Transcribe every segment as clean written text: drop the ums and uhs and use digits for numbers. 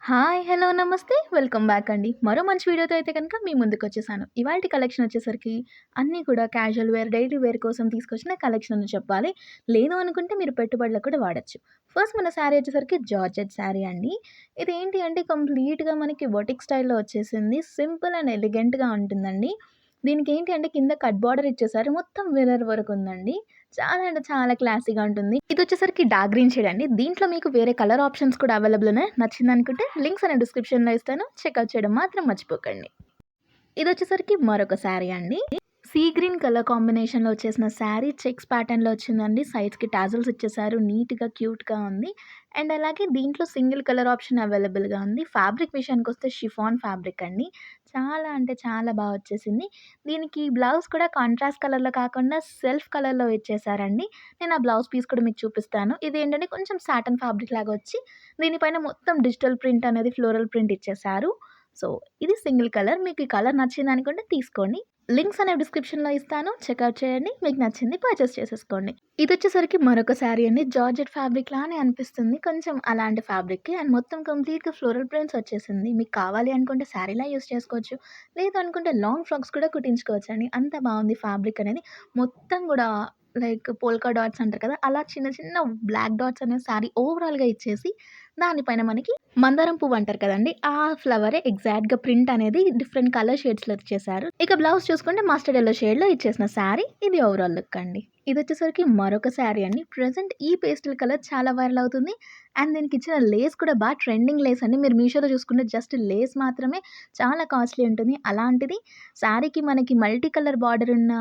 Hi! Hello! నమస్తే. Welcome back అండి. మరో మంచి వీడియోతో అయితే గనుక మీ ముందుకొచ్చేసాను. ఇవాల్టి కలెక్షన్ వచ్చేసరికి అన్నీ కూడా క్యాజువల్ వేర్, డైలీ వేర్ కోసం తీసుకొచ్చిన కలెక్షన్ అని చెప్పాలి. లేదు అనుకుంటే మీరు పెట్టుబడులకు కూడా వాడొచ్చు. ఫస్ట్ మన శారీ వచ్చేసరికి జార్జెట్ శారీ అండి. ఇదేంటి అంటే కంప్లీట్‌గా మనకి బొటిక్ స్టైల్‌లో వచ్చేసింది. సింపుల్ అండ్ ఎలిగెంట్‌గా ఉంటుందండి. దీనికేంటి అంటే కింద కట్ బోర్డర్ ఇచ్చేసారు. మొత్తం మిర్రర్ వర్క్ ఉందండి. చాలా అంటే చాలా క్లాసీగా ఉంటుంది. ఇదొచ్చేసరికి డార్క్ గ్రీన్ షేడ్ అండి. దీంట్లో మీకు వేరే కలర్ ఆప్షన్స్ కూడా అవైలబుల్ ఉన్నాయి. నచ్చిందనుకుంటే లింక్స్ అనేది డిస్క్రిప్షన్‌లో ఇస్తాను. చెక్‌ఔట్ చేయడం మాత్రం మర్చిపోకండి. ఇదొచ్చేసరికి మరొక శారీ అండి. సీ గ్రీన్ కలర్ కాంబినేషన్‌లో వచ్చేసిన శారీ చెక్స్ ప్యాటర్న్‌లో వచ్చిందండి. సైడ్స్‌కి టాజిల్స్ ఇచ్చేసారు. నీట్‌గా, క్యూట్‌గా ఉంది. అండ్ అలాగే దీంట్లో సింగిల్ కలర్ ఆప్షన్ అవైలబుల్‌గా ఉంది. ఫ్యాబ్రిక్ విషయానికొస్తే షిఫాన్ ఫ్యాబ్రిక్ అండి. చాలా అంటే చాలా వచ్చేసింది. దీనికి బ్లౌజ్ కూడా కాంట్రాస్ట్ కలర్‌లో కాకుండా సెల్ఫ్ కలర్‌లో ఇచ్చేసారండి. నేను ఆ బ్లౌజ్ పీస్ కూడా మీకు చూపిస్తాను. ఇదేంటంటే కొంచెం సాటిన్ ఫ్యాబ్రిక్ లాగా వచ్చి దీనిపైన మొత్తం డిజిటల్ ప్రింట్ అనేది ఫ్లోరల్ ప్రింట్ ఇచ్చేసారు. సో, ఇది సింగిల్ కలర్. మీకు ఈ కలర్ నచ్చిందనుకుంటే తీసుకోండి. లింక్స్ అనేవి డిస్క్రిప్షన్‌లో ఇస్తాను. చెక్‌ఔట్ చేయండి. మీకు నచ్చింది పర్చేస్ చేసేసుకోండి. ఇదొచ్చేసరికి మరొక శారీ అండి. జార్జెట్ ఫ్యాబ్రిక్ లానే అనిపిస్తుంది. కొంచెం అలాంటి ఫ్యాబ్రికే అండ్ మొత్తం కంప్లీట్‌గా ఫ్లోరల్ ప్రింట్స్ వచ్చేసింది. మీకు కావాలి అనుకుంటే శారీలా యూజ్ చేసుకోవచ్చు. లేదు అనుకుంటే లాంగ్ ఫ్రాక్స్ కూడా కుట్టించుకోవచ్చండి. అంత బావుంది ఫ్యాబ్రిక్ అనేది. మొత్తం గూడా లైక్ పోల్కా డాట్స్ అంటారు కదా! అలా చిన్న చిన్న బ్లాక్ డాట్స్ అనేవి శారీ ఓవరాల్‌గా ఇచ్చేసి దానిపైన మనకి మందారం పువ్వు అంటారు కదండీ! ఆ ఫ్లవరే ఎగ్జాక్ట్‌గా ప్రింట్ అనేది డిఫరెంట్ కలర్ షేడ్స్‌లో ఇచ్చేసారు. ఇక బ్లౌజ్ చూసుకుంటే మస్టర్డ్ యెల్లో షేడ్‌లో ఇచ్చేసిన శారీ. ఇది ఓవరాల్ లుక్ అండి. ఇదొచ్చేసరికి మరొక శారీ అండి. ప్రెజెంట్ ఈ పేస్టల్ కలర్ చాలా వైరల్ అవుతుంది. అండ్ దీనికిచ్చిన లేస్ కూడా ట్రెండింగ్ లేస్ అండి. మీరు మీషోలో చూసుకుంటే జస్ట్ లేస్ మాత్రమే చాలా కాస్ట్‌లీ ఉంటుంది. అలాంటిది శారీకి మనకి మల్టీ కలర్ బార్డర్ ఉన్న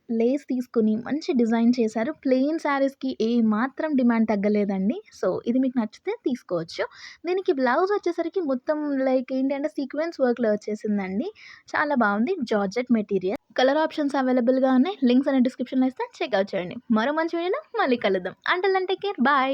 లేస్ తీసుకొని మంచి డిజైన్ చేశారు. ప్లెయిన్ శారీస్‌కి ఏమాత్రం డిమాండ్ తగ్గలేదండి. సో, ఇది మీకు నచ్చితే తీసుకోవచ్చు. దీనికి బ్లౌజ్ వచ్చేసరికి మొత్తం లైక్ ఏంటంటే సీక్వెన్స్ వర్క్‌లో వచ్చేసిందండి. చాలా బావుంది. Georgette material. కలర్ ఆప్షన్స్ అవైలబుల్‌గా ఉన్నాయి. లింక్స్ అనేవి డిస్క్రిప్షన్‌లో ఇస్తాను. చెక్‌ఔట్ చేయండి. మరో మంచి వీడియోలో మళ్ళీ కలుద్దాం. Until then take care. Bye.